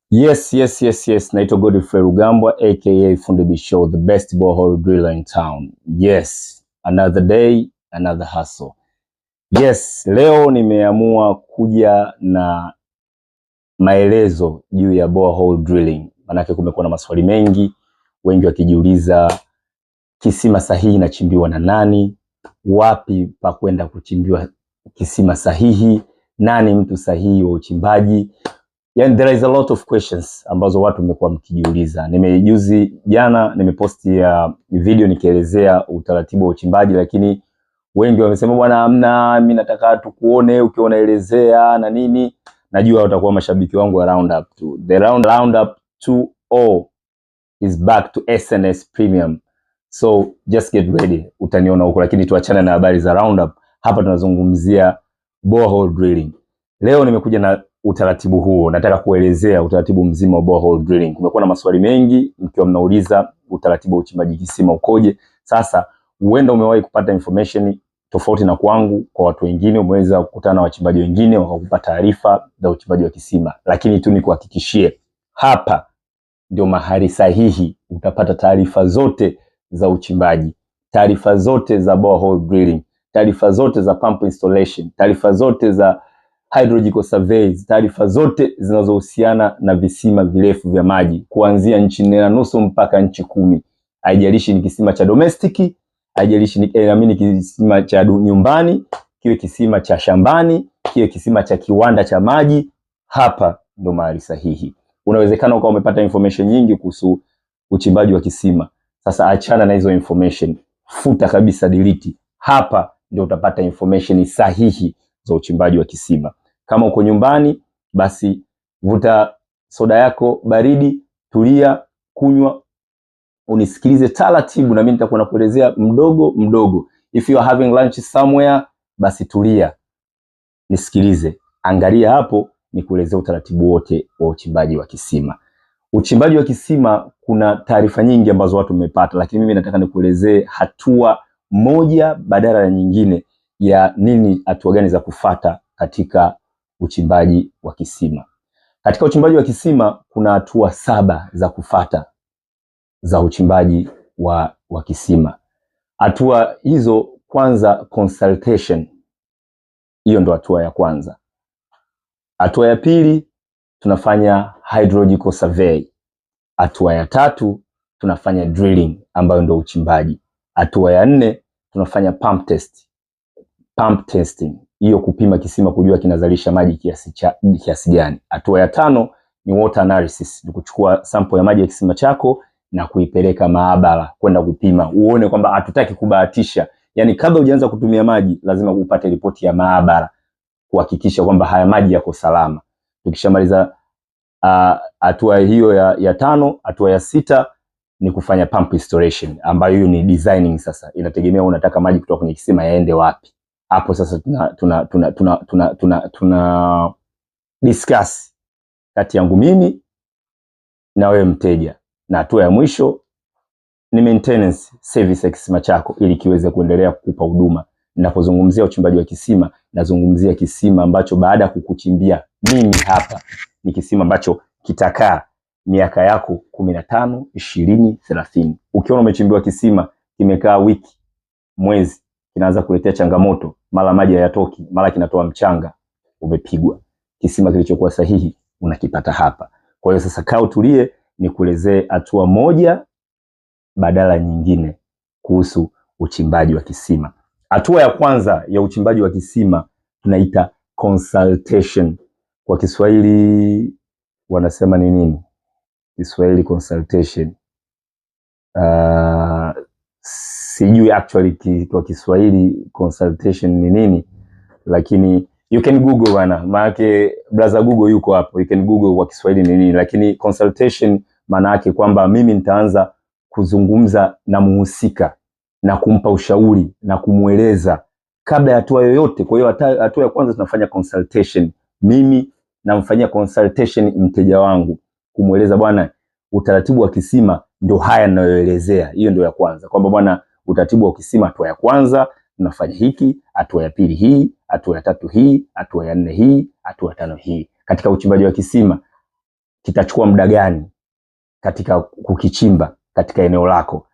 Yes. Naitwa Godfrey Rugambwa aka Fundi Bishow, the best borehole driller in town. Yes, another day, another hustle. Yes, leo nimeamua kuja na maelezo juu ya borehole drilling. Manake kumekuwa na maswali mengi, wengi wakijiuliza kisima sahihi inachimbiwa na nani, wapi pa kwenda kuchimbiwa kisima sahihi, nani mtu sahihi wa uchimbaji. Yani there is a lot of questions ambazo watu wamekuwa mkijiuliza. Jana nimeposti video nikielezea utaratibu wa uchimbaji, lakini wengi wamesema bwana amna, mimi nataka tukuone ukiwa unaelezea na nini. Najua watakuwa mashabiki wangu wa Roundup 2. The Roundup 2.0 is back to SNS Premium. So just get ready, utaniona huko, lakini tuachane na habari za Roundup. Hapa tunazungumzia borehole drilling. Leo nimekuja na utaratibu huo, nataka kuelezea utaratibu mzima wa borehole drilling. Kumekuwa na maswali mengi mkiwa mnauliza utaratibu wa uchimbaji kisima ukoje. Sasa huenda umewahi kupata information tofauti na kwangu, kwa watu wengine umeweza kukutana na wachimbaji wengine wakakupa taarifa za uchimbaji wa kisima, lakini tu nikuhakikishie hapa ndio mahali sahihi. Utapata taarifa zote za uchimbaji, taarifa zote za borehole drilling, taarifa zote za pump installation, taarifa zote za hydrological surveys, taarifa zote zinazohusiana na visima virefu vya maji kuanzia inchi 4.5 mpaka inchi 10. Haijalishi ni kisima cha domestic, haijalishi ni kisima cha nyumbani, kiwe kisima cha shambani, kiwe kisima cha kiwanda cha maji, hapa ndo mahali sahihi. Unawezekana ukawa umepata information nyingi kuhusu uchimbaji wa kisima. Sasa achana na hizo information, futa kabisa, delete. Hapa ndio utapata information sahihi za uchimbaji wa kisima. Kama uko nyumbani, basi vuta soda yako baridi, tulia, kunywa, unisikilize taratibu na mimi nitakuwa nakuelezea mdogo mdogo. If you are having lunch somewhere, basi tulia, nisikilize, angalia hapo nikuelezea utaratibu wote wa uchimbaji wa kisima. Uchimbaji wa kisima kuna taarifa nyingi ambazo watu wamepata, lakini mimi nataka nikuelezee hatua moja badala ya nyingine ya nini, hatua gani za kufuata katika uchimbaji wa kisima. Katika uchimbaji wa kisima kuna hatua 7 za kufuata za uchimbaji wa kisima. Hatua hizo, kwanza consultation. Hiyo ndo hatua ya kwanza. Hatua ya pili tunafanya hydrological survey. Hatua ya 3 tunafanya drilling ambayo ndo uchimbaji. Hatua ya 4 tunafanya pump testing. Hiyo kupima kisima kujua kinazalisha maji kiasi gani. Hatua ya 5 ni water analysis, ni kuchukua sample ya maji ya kisima chako na kuipeleka maabara kwenda kupima, uone kwamba hatutaki kubahatisha. Yani kabla hujaanza kutumia maji lazima upate ripoti ya maabara kuhakikisha kwamba haya maji yako salama. Tukishamaliza hatua hiyo ya 5, hatua ya 6 ni kufanya pump installation, ambayo hiyo ni designing. Sasa inategemea unataka maji kutoka kwenye kisima yaende wapi. Hapo sasa tuna discuss kati yangu mimi na wewe mteja, na hatua ya mwisho ni maintenance service ya kisima chako ili kiweze kuendelea kukupa huduma. Ninapozungumzia uchimbaji wa kisima, nazungumzia kisima ambacho baada ya kukuchimbia mimi hapa ni kisima ambacho kitakaa miaka yako 15, 20, 30. Ukiona umechimbiwa kisima kimekaa wiki, mwezi, kinaanza kuletea changamoto, mara maji hayatoki, mara kinatoa mchanga, umepigwa. Kisima kilichokuwa sahihi unakipata hapa. Kwa hiyo sasa kaa utulie, nikuelezee hatua moja badala nyingine kuhusu uchimbaji wa kisima. Hatua ya kwanza ya uchimbaji wa kisima tunaita consultation. Kwa Kiswahili wanasema ni nini? Kiswahili consultation. Sijui actually kwa Kiswahili consultation ni nini, lakini you can google bana, maana brother Google yuko hapo, you can google kwa Kiswahili ni nini. Lakini consultation maana yake kwamba mimi nitaanza kuzungumza na muhusika na kumpa ushauri na kumueleza kabla ya hatua yoyote. Kwa hiyo hatua ya kwanza tunafanya consultation. Mimi namfanyia consultation mteja wangu, kumueleza bwana, utaratibu wa kisima ndio haya ninayoelezea. Hiyo ndio ya kwanza, kwamba bwana, utaratibu wa kisima, hatua ya kwanza tunafanya hiki, hatua ya pili hii, hatua ya 3 hii, hatua ya 4 hii, hatua ya 5 hii. Katika uchimbaji wa kisima kitachukua muda gani katika kukichimba katika eneo lako.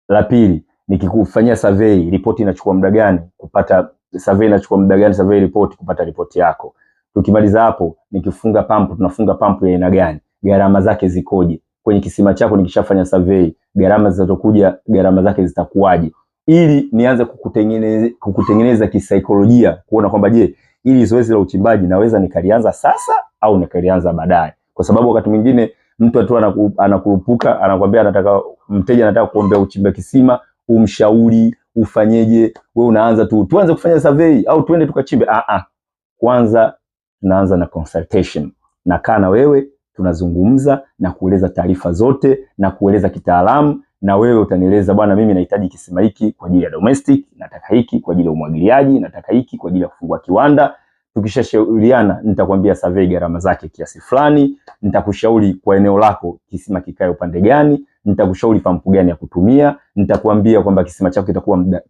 La pili, nikikufanyia survey, ripoti inachukua muda gani kupata survey, inachukua muda gani survey report kupata ripoti yako. Tukimaliza hapo, nikifunga pump, tunafunga pump ya aina gani, gharama zake zikoje kwenye kisima chako. Nikishafanya survey, gharama zitazokuja, gharama zake zitakuwaje, ili nianze kukutengeneza kisaikolojia, kuona kwamba je, ili zoezi la uchimbaji naweza nikalianza sasa au nikalianza baadaye. Kwa sababu wakati mwingine mtu tu anakurupuka, anakuambia mteja anataka kuombea uchimbe kisima, umshauri ufanyeje, wewe unaanza tu tuanze kufanya survey au twende tukachimbe. Kwanza tunaanza na consultation. Nakaa na wewe, tunazungumza na kueleza taarifa zote na kueleza kitaalamu, na wewe utanieleza, bwana, mimi nahitaji kisima hiki kwa ajili ya domestic, nataka hiki kwa ajili ya umwagiliaji, nataka hiki kwa ajili ya kufungua kiwanda. Tukishashauriana, nitakwambia survey gharama zake kiasi fulani, nitakushauri kwa eneo lako kisima kikae upande gani, nitakushauri pampu gani ya kutumia, nitakwambia kwamba kisima chako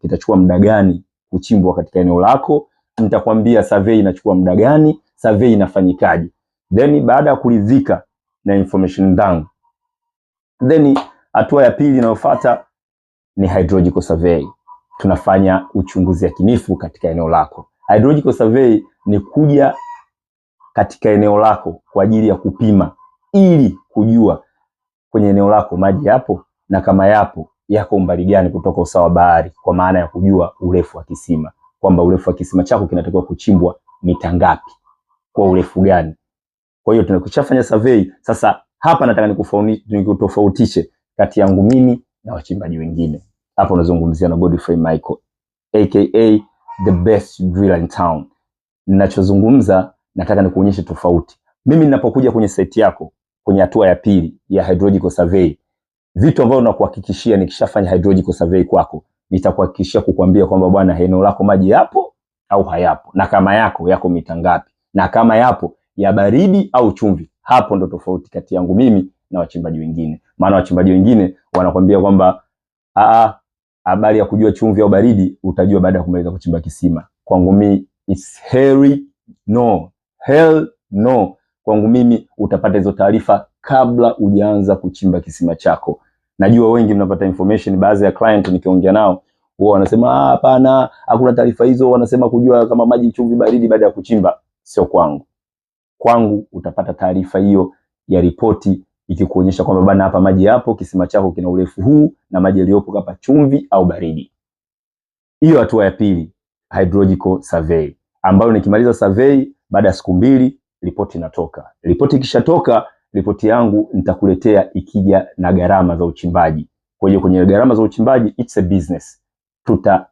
kitachukua muda gani kuchimbwa katika eneo lako, nitakwambia survey inachukua muda gani, survey inafanyikaje. Then baada ya kuridhika na information zangu, then hatua ya pili inayofuata ni hydrological survey. Tunafanya uchunguzi yakinifu katika eneo lako. Hydrological survey ni kuja katika eneo lako kwa ajili ya kupima, ili kujua kwenye eneo lako maji yapo, na kama yapo, yako umbali gani kutoka usawa bahari, kwa maana ya kujua urefu wa kisima, kwamba urefu wa kisima chako kinatakiwa kuchimbwa mita ngapi, kwa urefu gani. Kwa hiyo tunakuchafanya survey. Sasa hapa nataka nikutofautishe kati yangu mimi na wachimbaji wengine. Hapo unazungumzia na Godfrey Michael aka the best driller in town. Ninachozungumza nataka nikuonyeshe tofauti. Mimi ninapokuja kwenye site yako kwenye hatua ya pili ya hydrological survey, vitu ambavyo nakuhakikishia nikishafanya hydrological survey kwako, nitakuhakikishia kukuambia kwamba bwana, eneo lako maji yapo au hayapo, na kama yako mita ngapi, na kama yapo ya baridi au chumvi. Hapo ndo tofauti kati yangu mimi na wachimbaji wengine. Maana wachimbaji wengine wanakuambia kwamba habari ya kujua chumvi au baridi utajua baada ya kumaliza kuchimba kisima. Kwangu mimi it's hell no. Kwangu mimi utapata hizo taarifa kabla hujaanza kuchimba kisima chako. Najua wengi mnapata information, baadhi ya client nikiongea nao wao wanasema hapana, hakuna taarifa hizo, wanasema kujua kama maji chumvi baridi baada ya kuchimba. Sio kwangu. Kwangu utapata taarifa hiyo ya ripoti ikikuonyesha kwamba bana, hapa maji yapo, kisima chako kina urefu huu, na maji yaliyopo hapa chumvi au baridi. Hiyo hatua ya pili, hydrological survey, ambayo nikimaliza survey baada ya siku 2 ripoti inatoka. Ripoti ikishatoka, ripoti yangu nitakuletea ikija na gharama za uchimbaji. Kwa hiyo kwenye gharama za uchimbaji, it's a business. Tuta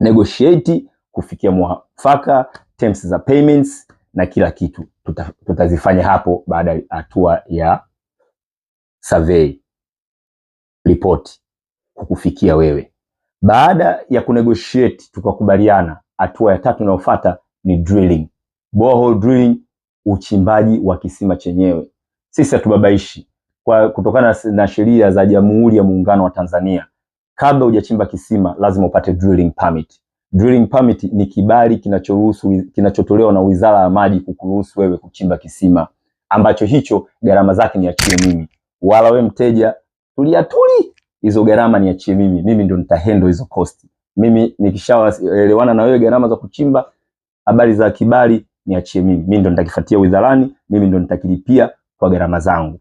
negotiate kufikia mwafaka, terms za payments na kila kitu tutazifanya hapo baada ya hatua ya survey report kukufikia wewe. Baada ya kunegotiate tukakubaliana, hatua ya 3 inayofuata ni drilling. Borehole drilling, uchimbaji wa kisima chenyewe. Sisi hatubabaishi kutokana na sheria za Jamhuri ya Muungano wa Tanzania. Kabla hujachimba kisima lazima upate drilling permit. Drilling permit ni kibali kinachotolewa na Wizara ya Maji kukuruhusu wewe kuchimba kisima, ambacho hicho gharama zake niachie mimi. Wala wewe mteja tulia, hizo gharama niachie mimi. Mimi ndo nitahandle hizo cost. Mimi nikishaelewana na wewe gharama za kuchimba, habari za kibali niachie mimi. Mimi ndo nitakifuatia wizarani, mimi ndo nitakilipia kwa gharama zangu.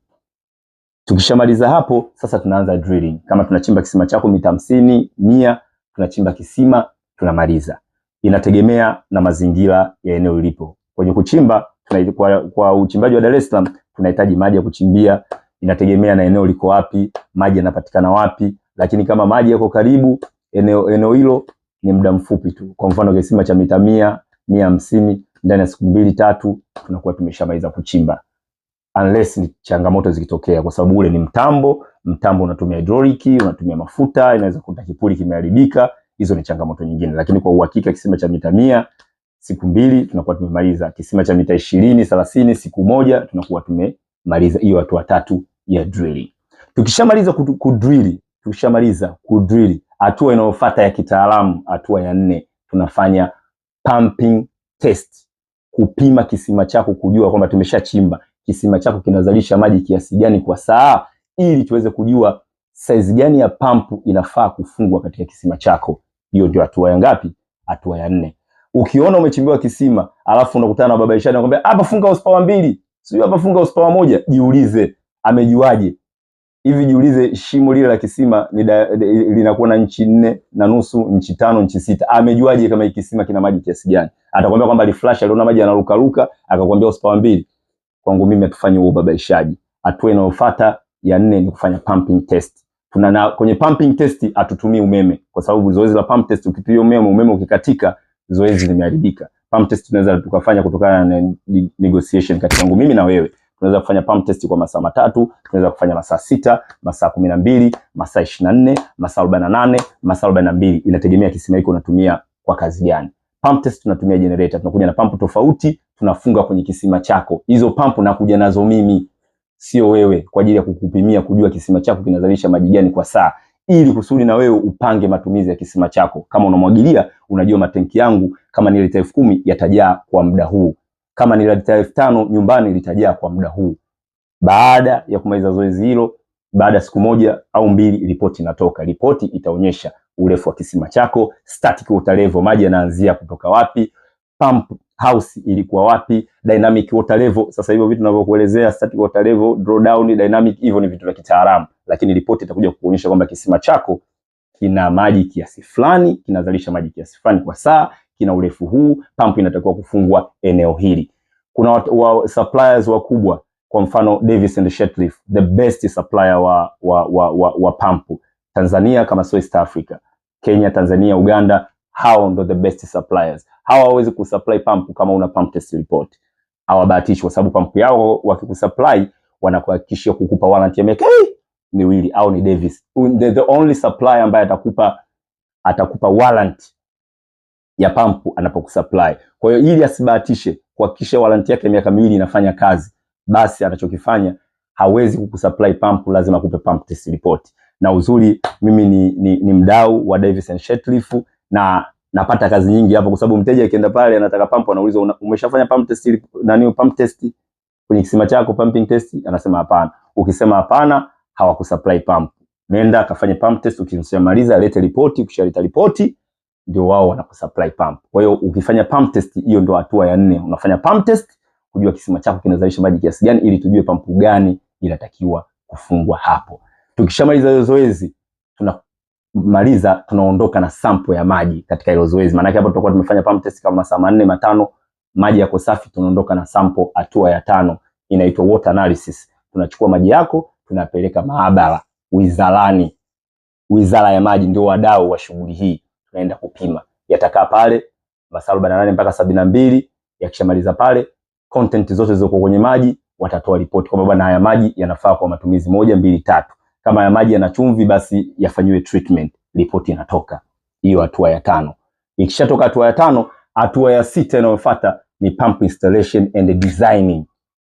Tukishamaliza hapo, sasa tunaanza drilling. Kama tunachimba kisima chako mita 50, 100, tunachimba kisima tunamaliza. Inategemea na mazingira ya eneo lilipo. Kwenye kuchimba, kwa uchimbaji wa Dar es Salaam tunahitaji maji ya kuchimbia. Inategemea na eneo liko wapi, maji yanapatikana wapi. Lakini kama maji yako karibu, eneo hilo ni muda mfupi tu. Kwa mfano kisima cha mita 100, 150, ndani ya siku 2-3 tunakuwa tumeshamaliza kuchimba. Unless ni changamoto zikitokea, kwa sababu ule ni mtambo unatumia hydraulic, unatumia mafuta, inaweza kuta kipuli kimeharibika. Hizo ni changamoto nyingine, lakini kwa uhakika kisima cha mita 100 siku 2 tunakuwa tumemaliza. Kisima cha mita 20, 30 siku 1 tunakuwa tumemaliza. Hiyo hatua 3 ya drilling. Tukishamaliza kudrill, hatua inayofuata ya kitaalamu, hatua ya 4, tunafanya pumping test. Kupima kisima chako kujua kwamba tumeshachimba kisima chako kinazalisha maji kiasi gani kwa saa, ili tuweze kujua size gani ya pampu inafaa kufungwa katika kisima chako. Hiyo ndio hatua ya ngapi? Hatua ya 4. Ukiona umechimbiwa kisima alafu unakutana na babaishaji anakuambia hapa funga horsepower 2, sio hapa funga horsepower 1, jiulize amejuaje? Hivi jiulize, shimo lile la kisima linakuwa na inchi 4.5, inchi 5, inchi 6. Amejuaje kama kisima kina maji kiasi gani? Atakwambia kwamba aliflash aliona maji yanaruka ruka akakwambia horsepower 2. Kwangu mimi atufanye huo babaishaji. Hatua inayofuata ya 4 ni kufanya pumping test. Kwenye pumping test hatutumii umeme, kwa sababu zoezi la pump test ukitumia umeme ukikatika zoezi limeharibika. Pump test tunaweza tukafanya kutokana na negotiation kati yangu mimi na wewe. Tunaweza kufanya pump test kwa masaa 3, tunaweza kufanya masaa 6, masaa 12, masaa 24, masaa 48, masaa 42. Inategemea kisima hiko unatumia kwa kazi gani. Pump test tunatumia generator. Tunakuja na pump tofauti, tunafunga kwenye kisima chako. Hizo pump nakuja nazo mimi, sio wewe, kwa ajili ya kukupimia kujua kisima chako kinazalisha maji gani kwa saa, ili kusudi na wewe upange matumizi ya kisima chako. Kama unamwagilia, unajua matenki yangu kama ni lita 10,000 yatajaa kwa muda huu, kama ni lita 5,000 nyumbani litajaa kwa muda huu. Baada ya kumaliza zoezi hilo, baada siku 1 au 2, ripoti inatoka. Ripoti itaonyesha urefu wa kisima chako, static water level, maji yanaanzia kutoka wapi, pump house ilikuwa wapi, dynamic water level. Sasa hivyo vitu ninavyokuelezea, static water level, draw down, dynamic, hivyo ni vitu vya kitaalamu, lakini ripoti itakuja kuonyesha kwamba kisima chako kina maji kiasi fulani, kinazalisha maji kiasi fulani kwa saa, kina urefu huu, pump inatakiwa kufungwa eneo hili. Kuna suppliers wakubwa, kwa mfano Davis and Shetleaf, the best supplier wa pump Tanzania kama East Africa, Kenya, Tanzania, Uganda, hao ndo the best suppliers. Hawa hawezi kusupply pump kama una pump test report. Hawabahatishi, kwa sababu pump yao wakikusupply wanakuhakikishia kukupa warranty ya miaka 2 au ni Davis. The only supplier ambaye atakupa warranty ya pump anapokusupply. Kwa hiyo ili asibahatishe kuhakikisha warranty yake miaka 2 inafanya kazi, basi anachokifanya hawezi kukusupply pump, lazima akupe pump test report. Na uzuri mimi ni mdau wa Davis and Shetleaf, na napata kazi nyingi hapo, kwa sababu mteja akienda pale anataka pump, anauliza umeshafanya pump test pump test kwenye kisima chako, pumping test? Anasema hapana. Ukisema hapana, hawakusupply pump. Nenda kafanye pump test, ukishamaliza lete ripoti, ukishaleta ripoti ndio wao wanakusupply pump. Kwa hiyo ukifanya pump test, hiyo ndio hatua ya 4. Unafanya pump test kujua kisima chako kinazalisha maji kiasi gani, ili tujue pump gani inatakiwa kufungwa hapo. Tukishamaliza hizo zoezi, tunaondoka na sample ya maji katika hilo zoezi. Maana hapo tutakuwa tumefanya pump test kama masaa 4 5, maji yako safi, tunaondoka na sample. Hatua ya 5 inaitwa water analysis. Tunachukua maji yako, tunapeleka maabara wizarani. Wizara ya maji ndio wadau wa shughuli hii. Tunaenda kupima. Yatakaa pale masaa 48 mpaka 72. Yakishamaliza pale, content zote zilizo kwenye maji watatoa ripoti kwamba bwana, haya maji yanafaa kwa matumizi 1 2 3. Kama ya maji yana chumvi, basi yafanywe treatment. Ripoti inatoka. Hiyo hatua ya 5. Ikishatoka hatua ya 5, hatua ya 6 inayofuata ni pump installation and designing.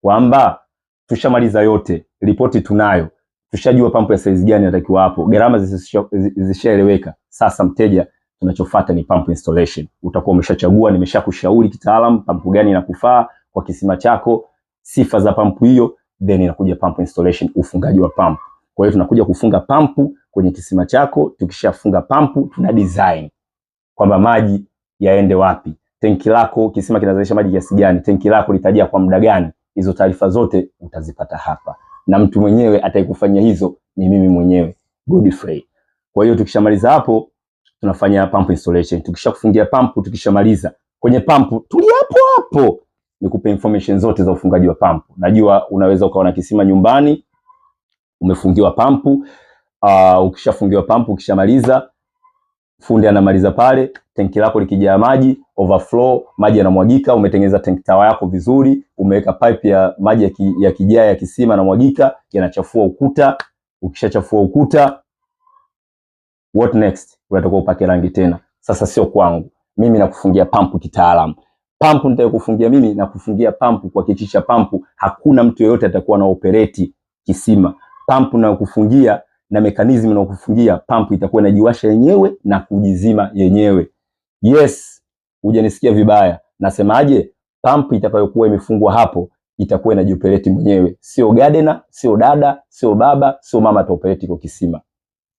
Kwamba tushamaliza yote, ripoti tunayo, tushajua pump ya size gani inatakiwa hapo, gharama zishaeleweka. Sasa mteja, tunachofuata ni pump installation. Utakuwa umeshachagua, nimeshakushauri kitaalamu pump gani inakufaa kwa kisima chako, sifa za pump hiyo, then inakuja pump installation, ufungaji wa pump. Kwa hiyo tunakuja kufunga pump kwenye kisima chako. Tukishafunga pump, tuna design kwamba maji yaende wapi, tenki lako, kisima kinazalisha maji kiasi gani, tenki lako litajaa kwa muda gani. Hizo taarifa zote utazipata hapa, na mtu mwenyewe atakayekufanyia hizo ni mimi mwenyewe, Godfrey. Kwa hiyo tukishamaliza hapo, tunafanya pump installation. Tukishakufungia pump, tukishamaliza kwenye pump, tulia hapo nikupe information zote za ufungaji wa pump. Najua unaweza ukaona kisima nyumbani umefungiwa pump. Ukishafungiwa pump, ukishamaliza, fundi anamaliza pale, tenki lako likijaa maji, overflow, maji yanamwagika, umetengeneza tank tower yako vizuri, umeweka pipe ya maji ya kijaa ya kisima na mwagika, yanachafua ukuta. Ukishachafua ukuta, what next? Unatakiwa upake rangi tena. Sasa sio kwangu. Mimi nakufungia pump kitaalamu. Pump nitakufungia mimi, na kufungia pump kuhakikisha pump hakuna mtu yeyote atakuwa na operate kisima. Pump na kufungia na mechanism na kufungia pump itakuwa inajiwasha yenyewe na kujizima yenyewe. Yes, hujanisikia vibaya. Nasemaje? Pump itakayokuwa imefungwa hapo itakuwa inajioperate mwenyewe, sio gardener, sio dada, sio baba, sio mama ataoperate kwa kisima,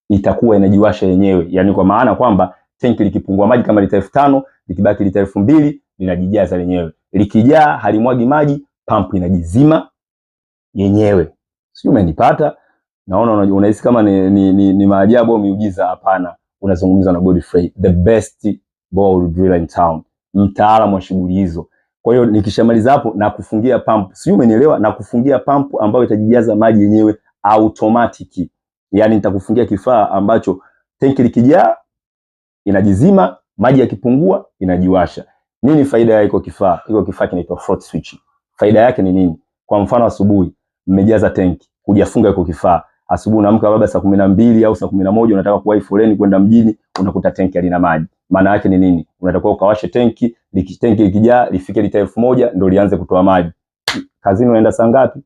itakuwa inajiwasha yenyewe. Yani kwa maana kwamba tanki likipungua maji kama lita 5000, likibaki lita 2000 linajijaza lenyewe. Likijaa halimwagi maji, pump inajizima yenyewe. Sio, umenipata? Naona unahisi kama ni maajabu au miujiza. Hapana, unazungumza na Godfrey, the best bore driller in town, mtaalamu wa shughuli hizo. Kwa hiyo nikishamaliza hapo na kufungia pump, sio, umenielewa? Na kufungia pump ambayo itajijaza maji yenyewe automatic. Yani nitakufungia kifaa ambacho tanki likijaa inajizima, maji yakipungua inajiwasha. Nini faida ya iko kifaa? Iko kifaa kinaitwa float switch. Faida yake ni nini? Kwa mfano asubuhi mmejaza tanki, hujafunga iko kifaa. Asubuhi unaamka baba saa 12 au saa 11 unataka kuwahi foleni kwenda mjini, unakuta tanki halina maji. Maana yake ni nini? Unatakiwa ukawashe tanki, tanki likijaa lifike lita 1000 ndio lianze kutoa maji. Kazini unaenda saa ngapi?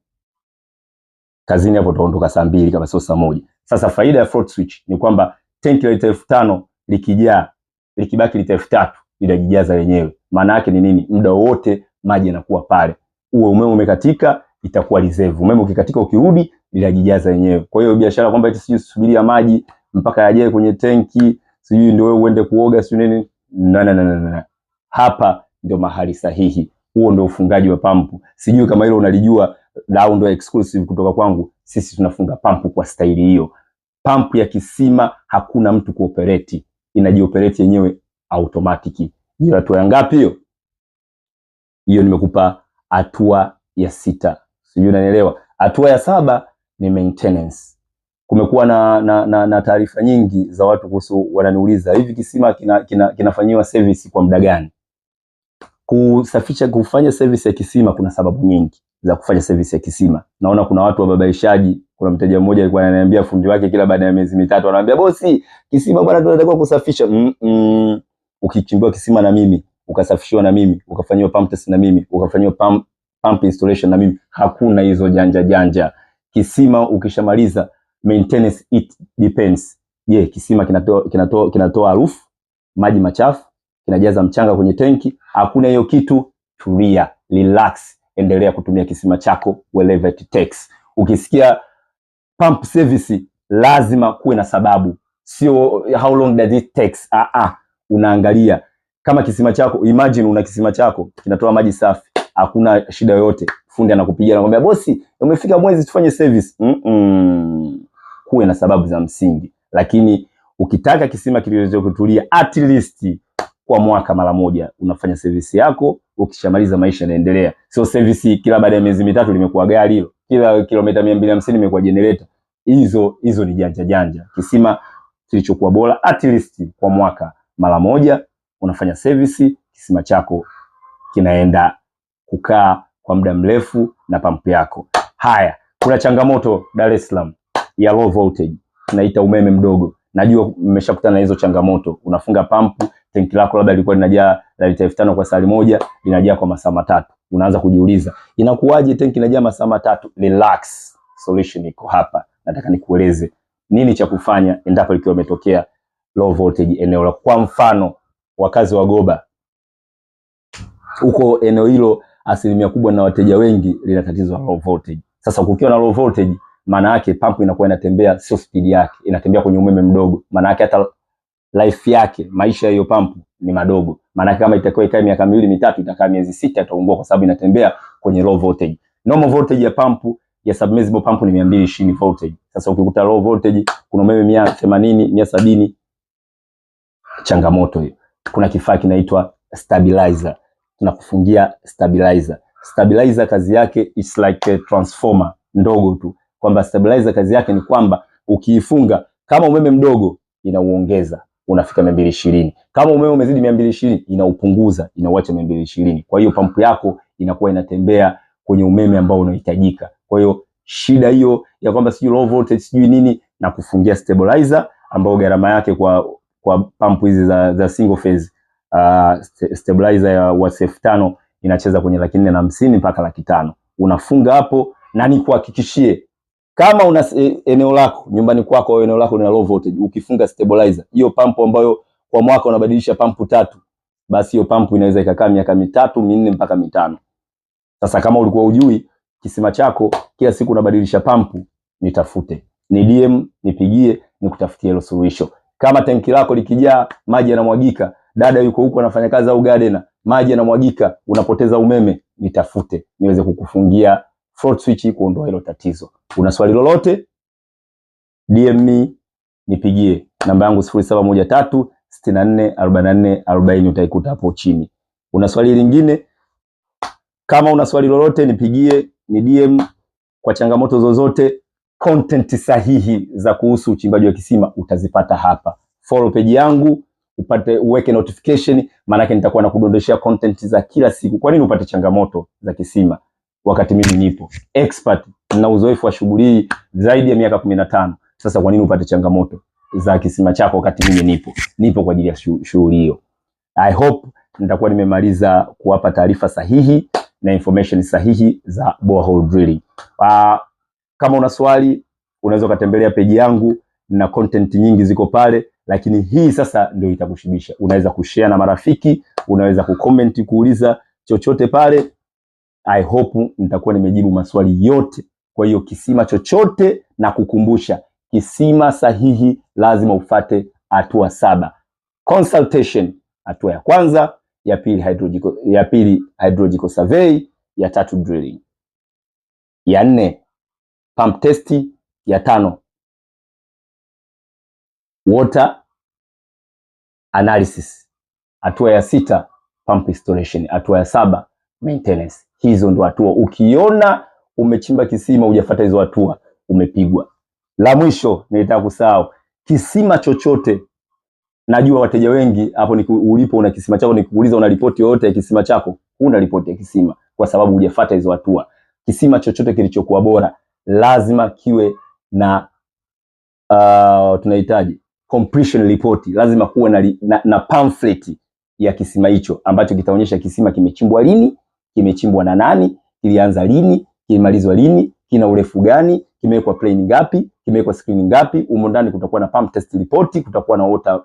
Kazini hapo utaondoka saa 2 kama sio saa 1. Sasa faida ya float switch ni kwamba tanki la lita 5000 likijaa, likibaki lita 3000 linajijaza lenyewe. Maana yake ni nini? Muda wote maji yanakuwa pale. Uwe umeme umekatika, itakuwa reserve. Umeme ukikatika ukirudi, linajijaza lenyewe. Kwa hiyo biashara kwamba eti sijui subiria maji mpaka yajae kwenye tanki, sijui ndio wewe uende kuoga sijui nini. Na. Hapa ndio mahali sahihi. Huo ndio ufungaji wa pampu. Sijui kama hilo unalijua, au ndio exclusive kutoka kwangu. Sisi tunafunga pampu kwa staili hiyo. Pampu ya kisima hakuna mtu kuoperate, inajioperate yenyewe automatic. Hiyo hatua ya ngapi hiyo? Hiyo nimekupa hatua ya 6. Sijui unanielewa. Hatua ya 7 ni maintenance. Kumekuwa na taarifa nyingi za watu kuhusu, wananiuliza hivi kisima kinafanywa service kwa muda gani? Kufanya service ya kisima kuna sababu nyingi za kufanya service ya kisima. Naona kuna watu wababaishaji. Kuna mteja mmoja alikuwa ananiambia fundi wake kila baada ya miezi mitatu anamwambia, bosi, kisima bwana tunataka kusafisha. Ukichimbiwa kisima na mimi, ukasafishiwa na mimi, ukafanywa pump test na mimi, ukafanywa pump installation na mimi, hakuna hizo janja. Kisima ukishamaliza maintenance, it depends. Je, kisima kinatoa harufu, maji machafu, kinajaza mchanga kwenye tanki? Hakuna hiyo kitu. Tulia, relax, endelea kutumia kisima chako wherever it takes. Ukisikia pump service lazima kuwe na sababu, sio how long does it takes. Unaangalia kama kisima chako, imagine una kisima chako kinatoa maji safi, hakuna shida yoyote, fundi anakupigia anakuambia, bosi, umefika mwezi tufanye service. Kuwe na sababu za msingi. Lakini ukitaka kisima kilicho kutulia, at least kwa mwaka mara moja unafanya service yako, ukishamaliza maisha yanaendelea. Sio service kila baada ya miezi mitatu limekuwa gari hilo, kila kilomita 250 imekuwa generator. Hizo ni janja. Kisima kilichokuwa bora, at least kwa mwaka mara moja unafanya service, kisima chako kinaenda kukaa kwa muda mrefu na pampu yako. Haya, kuna changamoto Dar es Salaam ya low voltage, tunaita umeme mdogo. Najua mmeshakutana na hizo changamoto. Unafunga pampu, tanki lako labda lilikuwa linajaa lita 5000 kwa saa moja, linajaa kwa masaa 3. Unaanza kujiuliza, inakuwaje tanki linajaa masaa 3? Relax, solution iko hapa. Nataka nikueleze nini cha kufanya endapo likiwa umetokea low voltage eneo la, kwa mfano wakazi wa Goba. Huko eneo hilo asilimia kubwa na wateja wengi lina tatizo la low voltage. Sasa kukiwa na low voltage, maana yake pampu inakuwa inatembea sio speed yake, inatembea kwenye umeme mdogo. Maana yake hata life yake, maisha ya hiyo pampu ni madogo. Maana yake kama itakuwa ikae miaka 2-3, itakaa miezi 6 itaungua kwa sababu inatembea kwenye low voltage. Normal voltage ya pampu ya submersible pampu ni 220 voltage. Sasa ukikuta low voltage kuna umeme 180, 170, changamoto hiyo. Kuna kifaa kinaitwa stabilizer. Tunakufungia stabilizer. Stabilizer kazi yake is like a transformer ndogo tu. Kwamba stabilizer kazi yake ni kwamba ukiifunga, kama umeme mdogo inauongeza, unafika 220. Kama umeme umezidi 220 inaupunguza, inauacha 220. Kwa hiyo pampu yako inakuwa inatembea kwenye umeme ambao unahitajika. Kwa hiyo shida hiyo ya kwamba sijui low voltage sijui nini, na kufungia stabilizer ambao gharama yake kwa pampu hizi za single phase stabilizer ya watts 5000 inacheza kwenye 450 mpaka 500. Unafunga hapo, na nikuhakikishie kama una eneo lako nyumbani kwako au eneo lako lina low voltage, ukifunga stabilizer hiyo pampu ambayo kwa mwaka unabadilisha pampu 3, basi hiyo pampu inaweza ikakaa miaka 3, 4 mpaka 5. Sasa kama ulikuwa ujui kisima chako kila siku unabadilisha pampu, nitafute, ni DM, nipigie, nikutafutie hilo suluhisho. Kama tanki lako likijaa maji yanamwagika, dada yuko huko anafanya kazi au gardener, maji yanamwagika, unapoteza umeme, nitafute niweze kukufungia float switch kuondoa hilo tatizo. Una swali lolote, DM me, nipigie. Namba yangu 0713 64 44 40, utaikuta hapo chini. Una swali lingine? Kama una swali lolote nipigie, ni DM kwa changamoto zozote. Content sahihi za kuhusu uchimbaji wa kisima utazipata hapa. Follow page yangu, uweke notification, maana yake nitakuwa nakudondoshia content za kila siku. Kwa nini upate changamoto za kisima wakati mimi nipo expert na uzoefu wa shughuli hii zaidi ya miaka 15? Sasa kwa nini upate changamoto za kisima chako wakati mimi nipo kwa ajili ya shughuli hiyo? I hope nitakuwa nimemaliza kuwapa taarifa sahihi na information sahihi za borehole drilling. Kama una swali unaweza kutembelea page yangu na content nyingi ziko pale, lakini hii sasa ndio itakushibisha. Unaweza kushare na marafiki, unaweza kucomment, kuuliza chochote pale. I hope nitakuwa nimejibu maswali yote. Kwa hiyo kisima chochote, na kukumbusha kisima sahihi lazima ufate hatua 7. Consultation, hatua ya kwanza, ya pili hydrological survey, ya 3 drilling, ya 4 pump test, ya 5 water analysis, hatua ya 6 pump installation, hatua ya 7 maintenance. Hizo ndo hatua. Ukiona umechimba kisima hujafuata hizo hatua, umepigwa. La mwisho kusahau, kisima chochote, najua wateja wengi hapo ulipo una kisima chako, nikuuliza una ripoti yoyote ya kisima chako? Huna ripoti ya kisima kwa sababu hujafuata hizo hatua. Kisima chochote kilichokuwa bora lazima kiwe na tunahitaji completion report, lazima kuwe na pamphlet ya kisima hicho ambacho kitaonyesha kisima kimechimbwa lini, kimechimbwa na nani, kilianza lini, kimalizwa lini, kina urefu gani, kimewekwa plane ngapi, kimewekwa screen ngapi. Humo ndani kutakuwa na pump test report, kutakuwa na water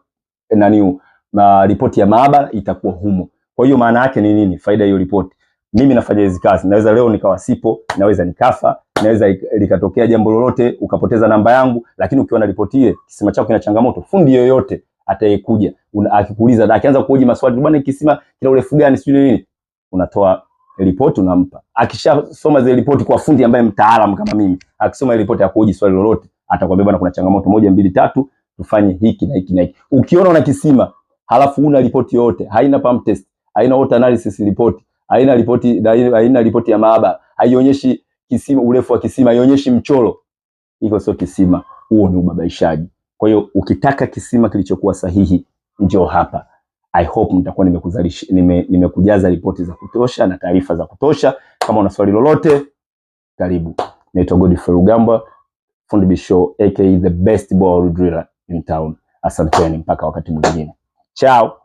report ya maabara itakuwa humo. Kwa hiyo maana yake ni nini? Faida hiyo report. Mimi nafanya hizo kazi, naweza leo nikawa sipo, naweza nikafa, naweza likatokea jambo lolote ukapoteza namba yangu, lakini ukiona report ile kisima chako kina changamoto, fundi yoyote atayekuja akikuuliza, akianza kuhoji maswali, bwana kisima kina urefu gani sijui nini, unatoa report unampa. Akishasoma zile report kwa fundi ambaye mtaalamu kama mimi, akisoma ile report akuhoji swali lolote, atakwambia bwana kuna changamoto 1 2 3, tufanye hiki na hiki na hiki. Ukiona una kisima halafu una report yote, haina pump test, haina water analysis report, haina ripoti ya maabara, haionyeshi kisima, urefu wa kisima haionyeshi mchoro, hivyo sio kisima, huo ni ubabaishaji. Kwa hiyo ukitaka kisima kilichokuwa sahihi, njoo hapa. I hope nitakuwa nimekujaza ripoti za kutosha na taarifa za kutosha. Kama una swali lolote, karibu. Naitwa Godfrey Rugambwa, Fundi Bisho aka the best borehole driller in town. Asanteni mpaka wakati mwingine. Ciao.